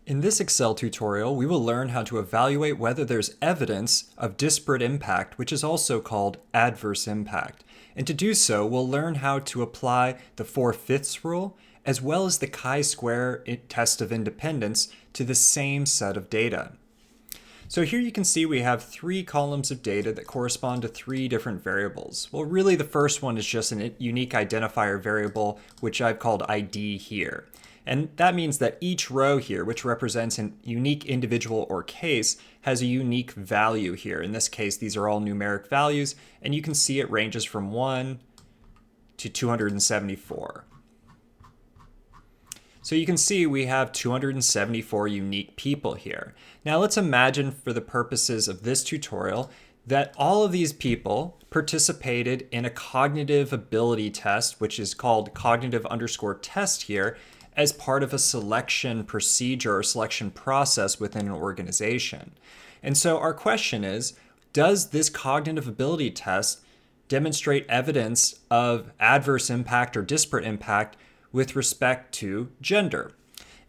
In this Excel tutorial, we will learn how to evaluate whether there's evidence of disparate impact, which is also called adverse impact. And to do so, we'll learn how to apply the 4/5 rule, as well as the chi-square test of independence to the same set of data. So here you can see we have 3 columns of data that correspond to 3 different variables. Well, really the first one is just a unique identifier variable, which I've called ID here. And that means that each row here, which represents a unique individual or case, has a unique value here. In this case, these are all numeric values, and you can see it ranges from 1 to 274. So you can see we have 274 unique people here. Now let's imagine, for the purposes of this tutorial, that all of these people participated in a cognitive ability test, which is called cognitive_test here, as part of a selection procedure or selection process within an organization. And so our question is, does this cognitive ability test demonstrate evidence of adverse impact or disparate impact with respect to gender?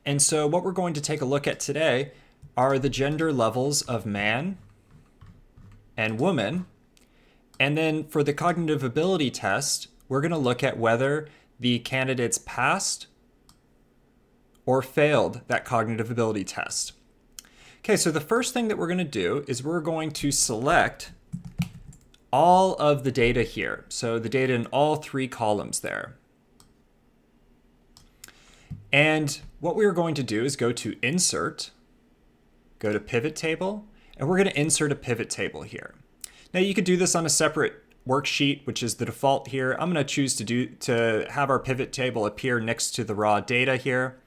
And so what we're going to take a look at today are the gender levels of man and woman. And then for the cognitive ability test, we're going to look at whether the candidates passed or failed that cognitive ability test. Okay, so the first thing that we're going to do is we're going to select all of the data here. So the data in all 3 columns there. And what we are going to do is go to Insert, go to Pivot Table, and we're going to insert a pivot table here. Now you could do this on a separate worksheet, which is the default here. I'm going to choose to have our pivot table appear next to the raw data here.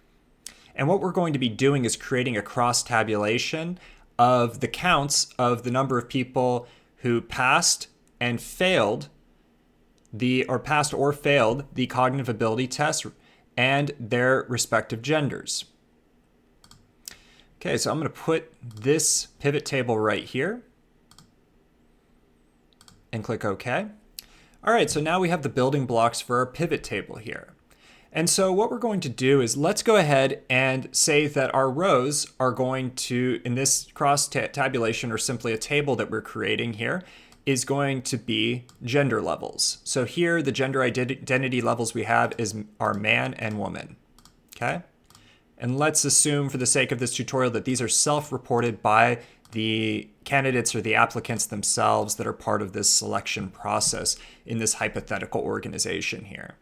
And what we're going to be doing is creating a cross tabulation of the counts of the number of people who passed and failed passed or failed the cognitive ability test and their respective genders. Okay, so I'm going to put this pivot table right here and click OK. All right, so now we have the building blocks for our pivot table here. And so what we're going to do is let's go ahead and say that our rows are going to, in this cross tabulation, or simply a table that we're creating here, is going to be gender levels. So here the gender identity levels we have are man and woman. Okay? And let's assume, for the sake of this tutorial, that these are self-reported by the candidates or the applicants themselves that are part of this selection process in this hypothetical organization here.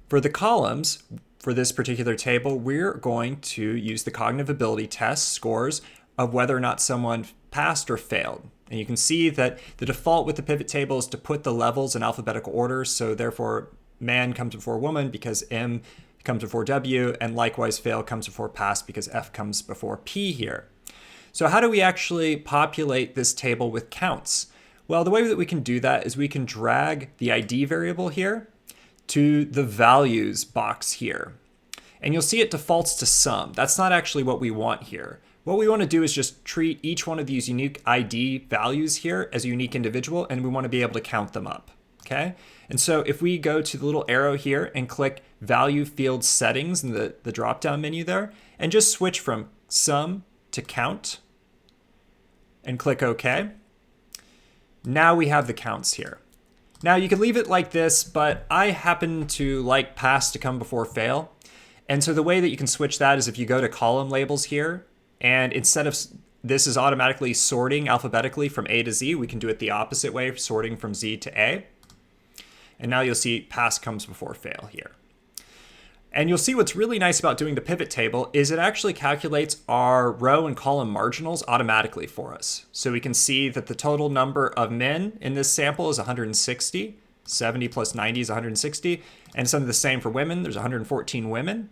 For the columns, for this particular table, we're going to use the cognitive ability test scores of whether or not someone passed or failed. And you can see that the default with the pivot table is to put the levels in alphabetical order. So therefore, man comes before woman because M comes before W, and likewise fail comes before pass because F comes before P here. So how do we actually populate this table with counts? Well, the way that we can do that is we can drag the ID variable here to the values box here. And you'll see it defaults to sum. That's not actually what we want here. What we want to do is just treat each one of these unique ID values here as a unique individual, and we want to be able to count them up. Okay? And so if we go to the little arrow here and click value field settings in the drop-down menu there, and just switch from sum to count, and click OK, now we have the counts here. Now you could leave it like this, but I happen to like pass to come before fail. And so the way that you can switch that is if you go to column labels here, and instead of this is automatically sorting alphabetically from A to Z, we can do it the opposite way, sorting from Z to A. And now you'll see pass comes before fail here. And you'll see what's really nice about doing the pivot table is it actually calculates our row and column marginals automatically for us. So we can see that the total number of men in this sample is 160. 70 plus 90 is 160. And some of the same for women. There's 114 women.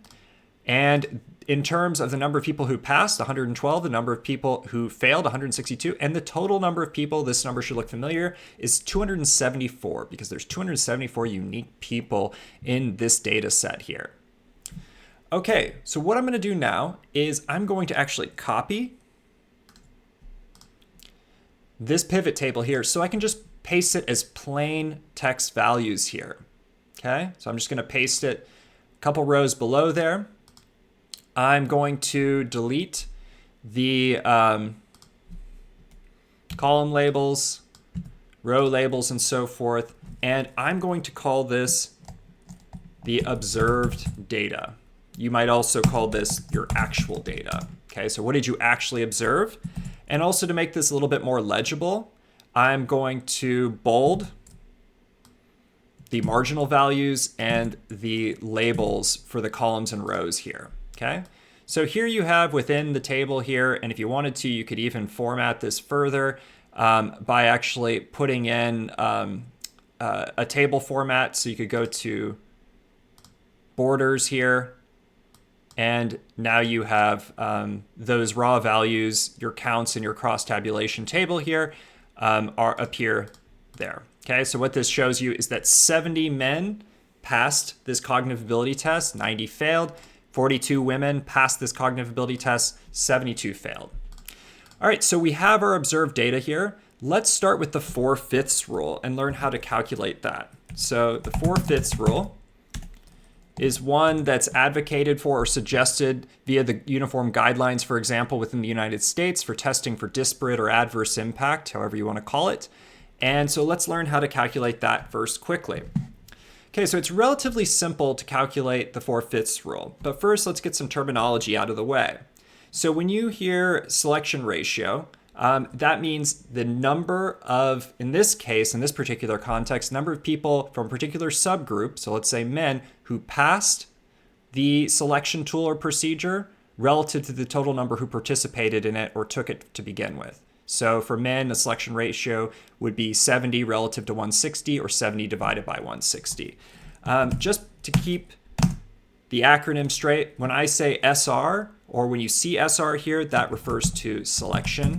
And in terms of the number of people who passed, 112, the number of people who failed, 162, and the total number of people, this number should look familiar, is 274, because there's 274 unique people in this data set here. Okay, so what I'm going to do now is I'm going to actually copy this pivot table here so I can just paste it as plain text values here. Okay, so I'm just going to paste it a couple rows below there. I'm going to delete the column labels, row labels, and so forth. And I'm going to call this the observed data. You might also call this your actual data. Okay, so what did you actually observe? And also to make this a little bit more legible, I'm going to bold the marginal values and the labels for the columns and rows here. Okay, so here you have within the table here, and if you wanted to, you could even format this further by actually putting in a table format. So you could go to borders here, and now you have those raw values, your counts and your cross tabulation table here appear there. Okay, so what this shows you is that 70 men passed this cognitive ability test, 90 failed. 42 women passed this cognitive ability test, 72 failed. All right, so we have our observed data here. Let's start with the 4/5 rule and learn how to calculate that. So the 4/5 rule is one that's advocated for or suggested via the uniform guidelines, for example, within the United States for testing for disparate or adverse impact, however you want to call it. And so let's learn how to calculate that first quickly. Okay, so it's relatively simple to calculate the 4/5 rule, but first let's get some terminology out of the way. So when you hear selection ratio, that means the number of, in this case, in this particular context, number of people from a particular subgroup, so let's say men, who passed the selection tool or procedure relative to the total number who participated in it or took it to begin with. So for men, the selection ratio would be 70 relative to 160 or 70 divided by 160. Just to keep the acronym straight, when I say SR, or when you see SR here, that refers to selection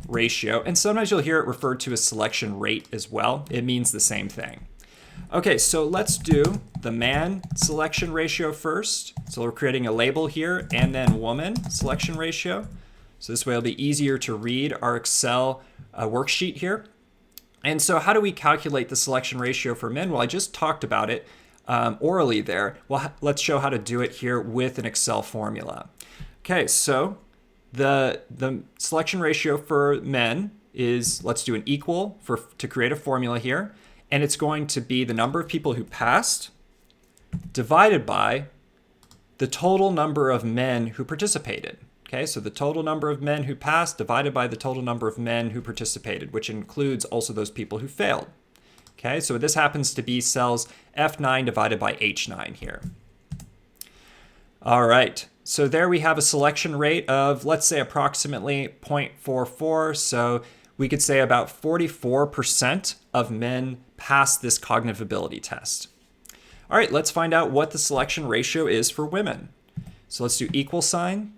ratio. And sometimes you'll hear it referred to as selection rate as well. It means the same thing. Okay, so let's do the man selection ratio first. So we're creating a label here, and then woman selection ratio. So this way it'll be easier to read our Excel worksheet here. And so how do we calculate the selection ratio for men? Well, I just talked about it orally there. Well, let's show how to do it here with an Excel formula. Okay, so the selection ratio for men is, let's do an equal to create a formula here. And it's going to be the number of people who passed divided by the total number of men who participated. Okay, so the total number of men who passed divided by the total number of men who participated, which includes also those people who failed. Okay, so this happens to be cells F9 divided by H9 here. All right, so there we have a selection rate of, let's say, approximately 0.44. So we could say about 44% of men passed this cognitive ability test. All right, let's find out what the selection ratio is for women. So let's do equal sign.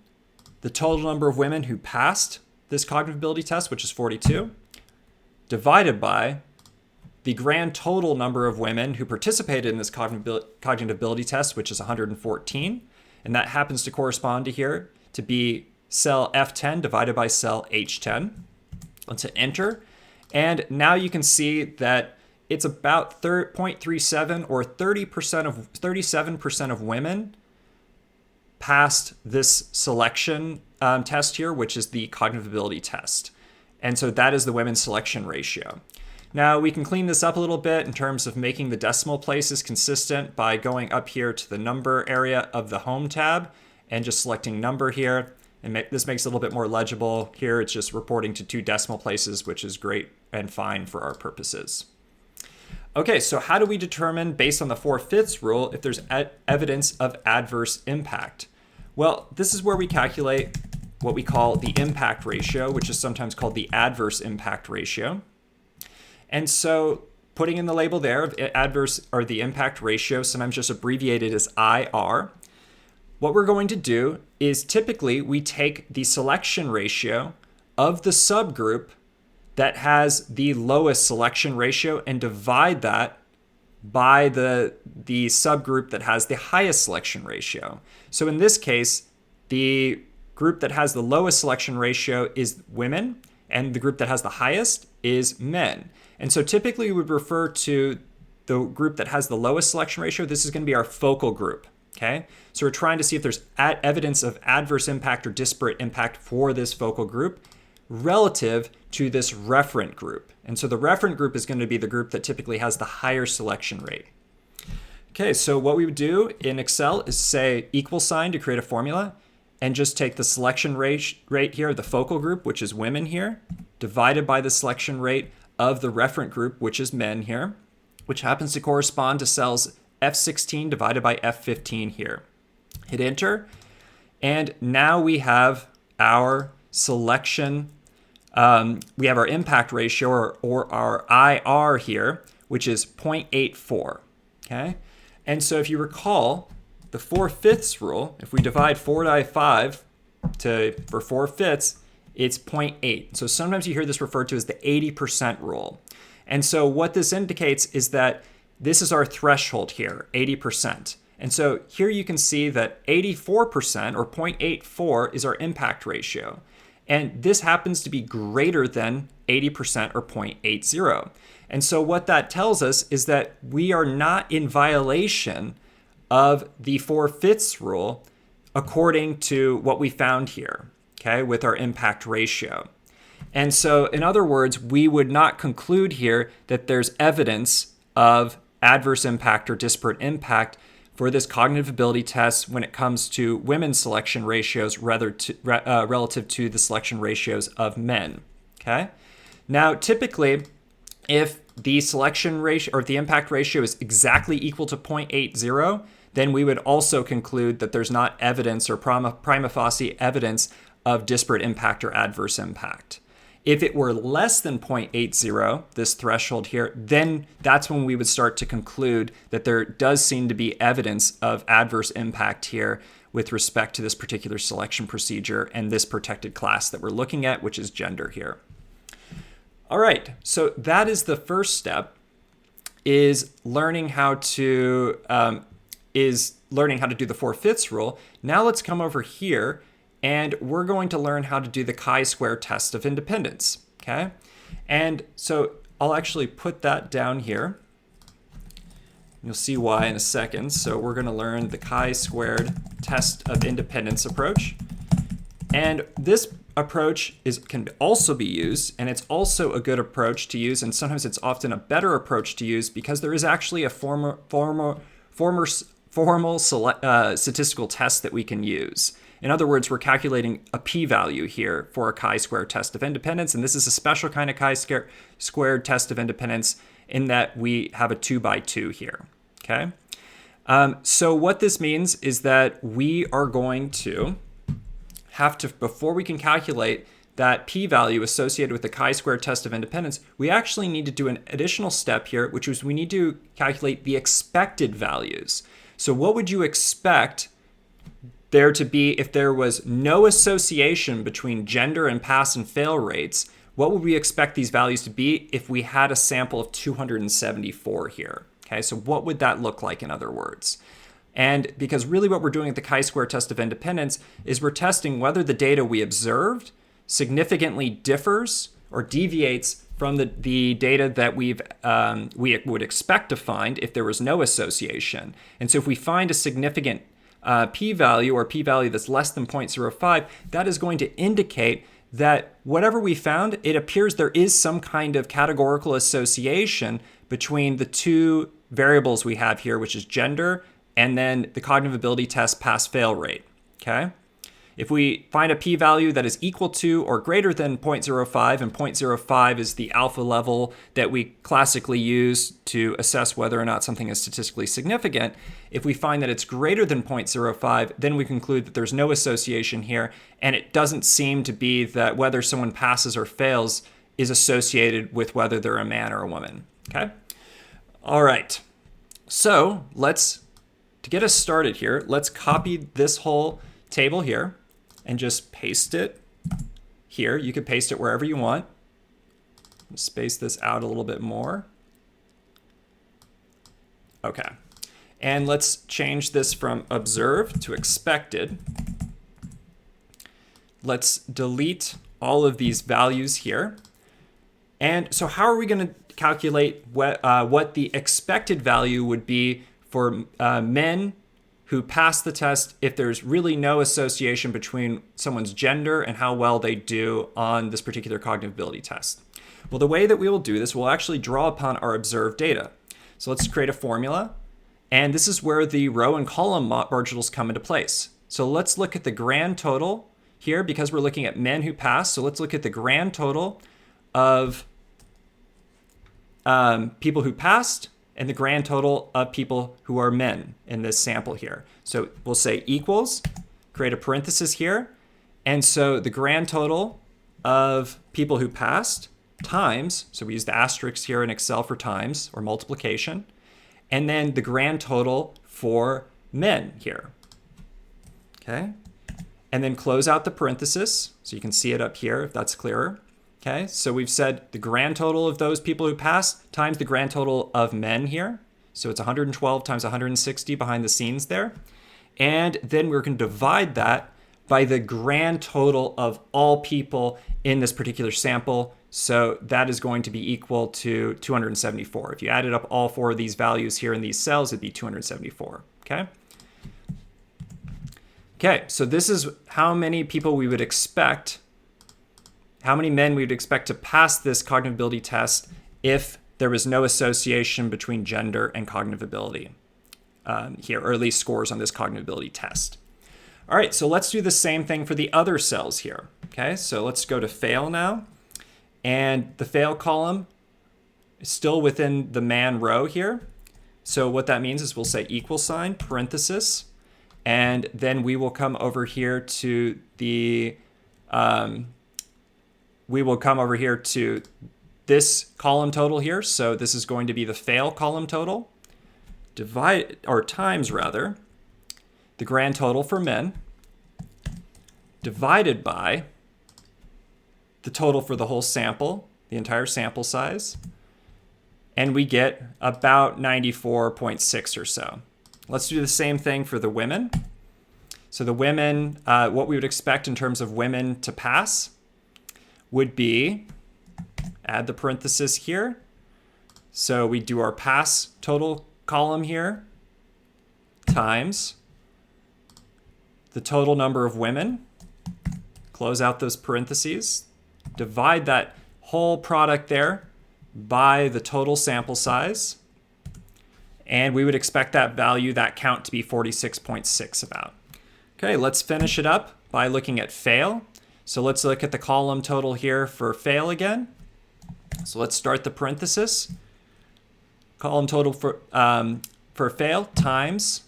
The total number of women who passed this cognitive ability test, which is 42, divided by the grand total number of women who participated in this cognitive ability test, which is 114. And that happens to correspond to here to be cell F10 divided by cell H10. Let's hit enter. And now you can see that it's about 0.37 or 37% of women passed this selection test here, which is the cognitive ability test. And so that is the women's selection ratio. Now we can clean this up a little bit in terms of making the decimal places consistent by going up here to the number area of the home tab and just selecting number here. And this makes it a little bit more legible. Here it's just reporting to 2 decimal places, which is great and fine for our purposes. Okay, so how do we determine, based on the 4/5 rule, if there's evidence of adverse impact? Well, this is where we calculate what we call the impact ratio, which is sometimes called the adverse impact ratio. And so putting in the label there of adverse or the impact ratio, sometimes just abbreviated as IR, what we're going to do is typically we take the selection ratio of the subgroup that has the lowest selection ratio and divide that by the subgroup that has the highest selection ratio. So in this case, the group that has the lowest selection ratio is women, and the group that has the highest is men. And so typically we would refer to the group that has the lowest selection ratio. This is going to be our focal group. Okay, so we're trying to see if there's evidence of adverse impact or disparate impact for this focal group relative to this referent group. And so the referent group is going to be the group that typically has the higher selection rate. Okay, so what we would do in Excel is say equal sign to create a formula and just take the selection rate here, the focal group, which is women here, divided by the selection rate of the referent group, which is men here, which happens to correspond to cells F16 divided by F15 here. Hit enter, and now we have our selection, we have our impact ratio or our IR here, which is 0.84, okay? And so if you recall the 4/5 rule, if we divide 4 by 5 for 4/5, it's 0.8. So sometimes you hear this referred to as the 80% rule. And so what this indicates is that this is our threshold here, 80%. And so here you can see that 84% or 0.84 is our impact ratio. And this happens to be greater than 80% or 0.80. And so what that tells us is that we are not in violation of the 4/5 rule according to what we found here, okay, with our impact ratio. And so in other words, we would not conclude here that there's evidence of adverse impact or disparate impact for this cognitive ability test when it comes to women's selection ratios relative to the selection ratios of men. Okay. Now, typically, if the selection ratio or the impact ratio is exactly equal to 0.80, then we would also conclude that there's not evidence or prima facie evidence of disparate impact or adverse impact. If it were less than 0.80, this threshold here, then that's when we would start to conclude that there does seem to be evidence of adverse impact here with respect to this particular selection procedure and this protected class that we're looking at, which is gender here. All right, so that is the first step, is learning how to do the 4/5 rule. Now let's come over here and we're going to learn how to do the chi-square test of independence, okay? And so I'll actually put that down here. You'll see why in a second. So we're going to learn the chi-squared test of independence approach. And this approach can also be used, and it's also a good approach to use, and sometimes it's often a better approach to use because there is actually a formal statistical test that we can use. In other words, we're calculating a p-value here for a chi-square test of independence, and this is a special kind of chi-squared test of independence in that we have a 2x2 here, okay? So what this means is that we are going to have to, before we can calculate that p-value associated with the chi-squared test of independence, we actually need to do an additional step here, which is we need to calculate the expected values. So what would you expect there to be if there was no association between gender and pass and fail rates? What would we expect these values to be if we had a sample of 274 here? Okay, so what would that look like, in other words? And because really what we're doing at the chi-square test of independence is we're testing whether the data we observed significantly differs or deviates from the data that we would expect to find if there was no association. And so if we find a significant p-value or p-value that's less than 0.05, that is going to indicate that whatever we found, it appears there is some kind of categorical association between the two variables we have here, which is gender and then the cognitive ability test pass-fail rate, okay? If we find a p-value that is equal to or greater than 0.05, and 0.05 is the alpha level that we classically use to assess whether or not something is statistically significant, if we find that it's greater than 0.05, then we conclude that there's no association here, and it doesn't seem to be that whether someone passes or fails is associated with whether they're a man or a woman, okay? All right, so to get us started here, let's copy this whole table here and just paste it here. You could paste it wherever you want. Space this out a little bit more. Okay. And let's change this from observed to expected. Let's delete all of these values here. And so how are we going to calculate what the expected value would be for men who pass the test if there's really no association between someone's gender and how well they do on this particular cognitive ability test. Well, the way that we will do this, we'll actually draw upon our observed data. So let's create a formula. And this is where the row and column marginals come into place. So let's look at the grand total here because we're looking at men who passed. So let's look at the grand total of people who passed and the grand total of people who are men in this sample here. So we'll say equals, create a parenthesis here. And so the grand total of people who passed times, so we use the asterisk here in Excel for times or multiplication, and then the grand total for men here. Okay. And then close out the parenthesis so you can see it up here if that's clearer. Okay, so we've said the grand total of those people who passed times the grand total of men here. So it's 112 times 160 behind the scenes there. And then we're going to divide that by the grand total of all people in this particular sample. So that is going to be equal to 274. If you added up all four of these values here in these cells, it'd be 274. Okay. Okay, so this is how many people we would expect, how many men we would expect to pass this cognitive ability test if there was no association between gender and cognitive ability here, or at least scores on this cognitive ability test. All right, so let's do the same thing for the other cells here. Okay, so let's go to fail now. And the fail column is still within the man row here. So what that means is we'll say equal sign, parenthesis, and then we will come over here to the, this column total here. So this is going to be the fail column total, divide, or times rather, the grand total for men, divided by the total for the whole sample, the entire sample size, and we get about 94.6 or so. Let's do the same thing for the women. So the women, what we would expect in terms of women to pass would be, add the parenthesis here. So we do our pass total column here times the total number of women, close out those parentheses, divide that whole product there by the total sample size, and we would expect that value, that count, to be 46.6 about. Okay, let's finish it up by looking at fail. So let's look at the column total here for fail again. So let's start the parenthesis. Column total for fail times,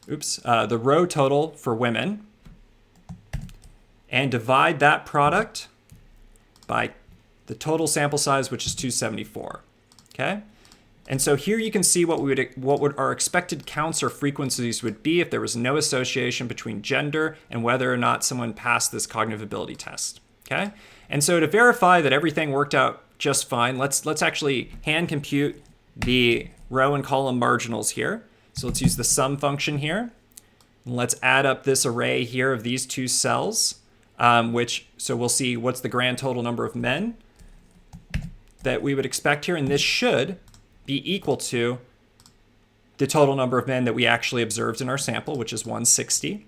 the row total for women, and divide that product by the total sample size, which is 274. Okay, and so here you can see what would our expected counts or frequencies would be if there was no association between gender and whether or not someone passed this cognitive ability test. Okay, and so to verify that everything worked out just fine, let's actually hand compute the row and column marginals here. So let's use the sum function here. And let's add up this array here of these two cells, so we'll see what's the grand total number of men that we would expect here, and this should be equal to the total number of men that we actually observed in our sample, which is 160.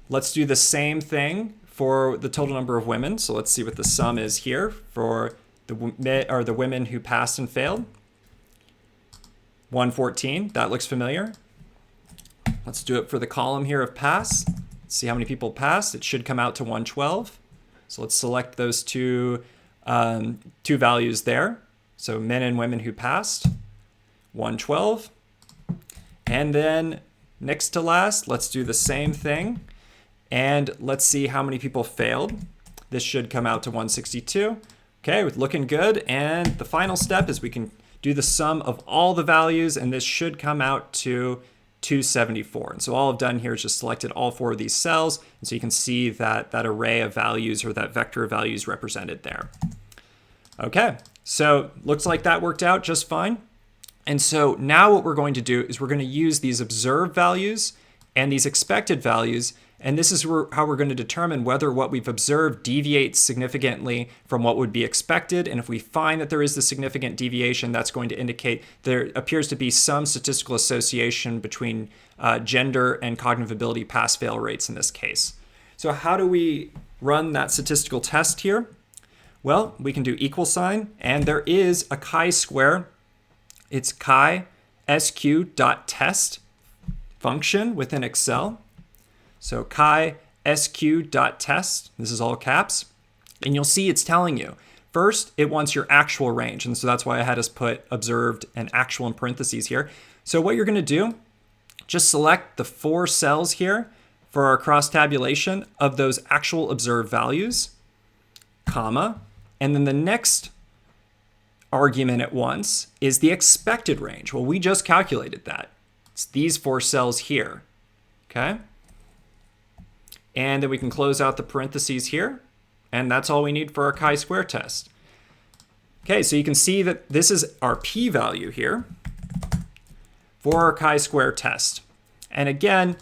Let's do the same thing for the total number of women. So let's see what the sum is here for the women who passed and failed. 114, that looks familiar. Let's do it for the column here of pass. Let's see how many people passed. It should come out to 112. So let's select those two values there. So men and women who passed, 112. And then next to last, let's do the same thing. And let's see how many people failed. This should come out to 162. Okay, looking good. And the final step is we can do the sum of all the values, and this should come out to 274. And so all I've done here is just selected all four of these cells. And so you can see that array of values, or that vector of values, represented there. Okay, so looks like that worked out just fine. And so now what we're going to do is we're going to use these observed values and these expected values, And this is how we're going to determine whether what we've observed deviates significantly from what would be expected. And if we find that there is the significant deviation, that's going to indicate there appears to be some statistical association between gender and cognitive ability pass-fail rates in this case. So how do we run that statistical test here? Well, we can do equal sign, and there is a chi-square. It's chi-sq.test function within Excel. So chi-sq.test, this is all caps, and you'll see it's telling you. First, it wants your actual range, and so that's why I had us put observed and actual in parentheses here. So what you're going to do, just select the 4 cells here for our cross tabulation of those actual observed values, comma, and then the next argument at once is the expected range. Well, we just calculated that. It's these 4 cells here, okay? And then we can close out the parentheses here, and that's all we need for our chi-square test. Okay, so you can see that this is our p-value here for our chi-square test. And again,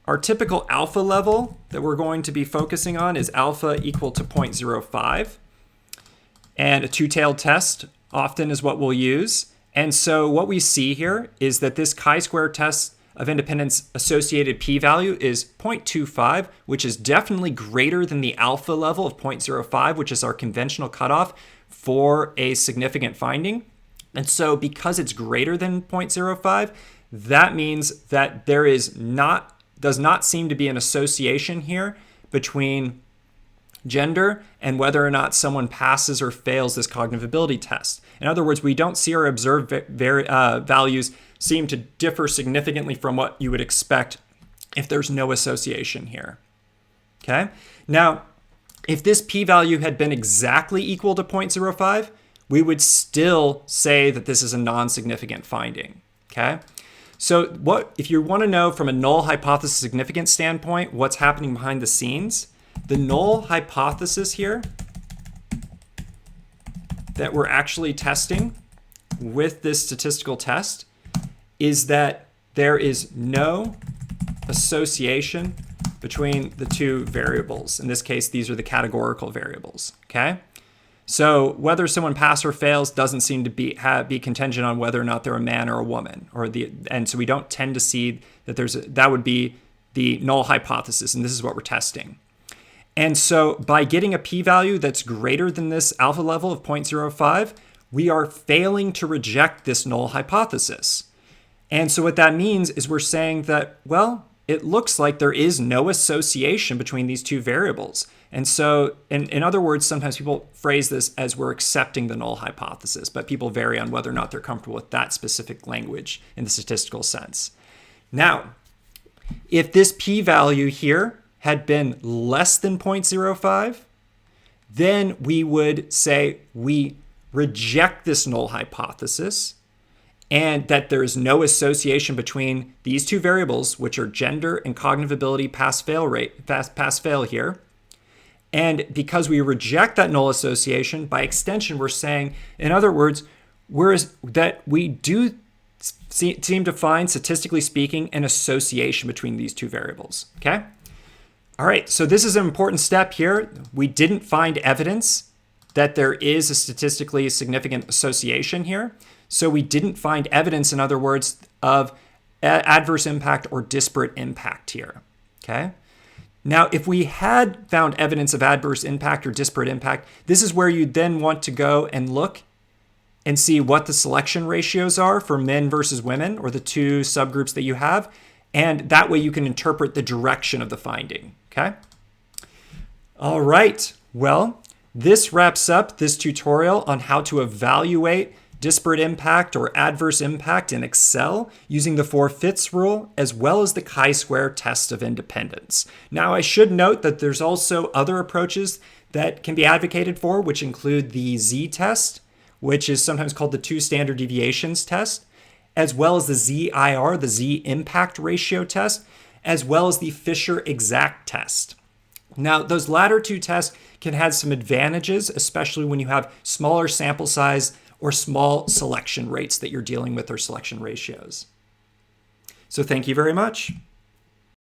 our typical alpha level that we're going to be focusing on is alpha equal to 0.05. And a two-tailed test often is what we'll use. And so what we see here is that this chi-square test of independence associated p-value is 0.25, which is definitely greater than the alpha level of 0.05, which is our conventional cutoff for a significant finding. And so because it's greater than 0.05, that means that there does not seem to be an association here between gender and whether or not someone passes or fails this cognitive ability test. In other words, we don't see our observed values seem to differ significantly from what you would expect if there's no association here. Okay? Now, if this p-value had been exactly equal to 0.05, we would still say that this is a non-significant finding. Okay? So if you want to know from a null hypothesis significance standpoint what's happening behind the scenes, the null hypothesis here that we're actually testing with this statistical test is that there is no association between the two variables. In this case, these are the categorical variables, okay? So whether someone passes or fails doesn't seem to be contingent on whether or not they're a man or a woman, and so we don't tend to see that that would be the null hypothesis, and this is what we're testing. And so by getting a p-value that's greater than this alpha level of 0.05, we are failing to reject this null hypothesis. And so what that means is we're saying that, well, it looks like there is no association between these two variables. And so, in other words, sometimes people phrase this as we're accepting the null hypothesis, but people vary on whether or not they're comfortable with that specific language in the statistical sense. Now, if this p-value here had been less than 0.05, then we would say we reject this null hypothesis and that there is no association between these two variables, which are gender and cognitive ability pass-fail here. And because we reject that null association, by extension, we're saying, in other words, that we do seem to find, statistically speaking, an association between these two variables, okay? All right, so this is an important step here. We didn't find evidence that there is a statistically significant association here. So we didn't find evidence, in other words, of adverse impact or disparate impact here, okay? Now, if we had found evidence of adverse impact or disparate impact, this is where you then want to go and look and see what the selection ratios are for men versus women, or the two subgroups that you have. And that way you can interpret the direction of the finding, okay? All right, well, this wraps up this tutorial on how to evaluate disparate impact or adverse impact in Excel using the 4/5 rule, as well as the chi-square test of independence. Now, I should note that there's also other approaches that can be advocated for, which include the z-test, which is sometimes called the two standard deviations test, as well as the ZIR, the z-impact ratio test, as well as the Fisher exact test. Now, those latter two tests can have some advantages, especially when you have smaller sample size or small selection rates that you're dealing with, or selection ratios. So thank you very much.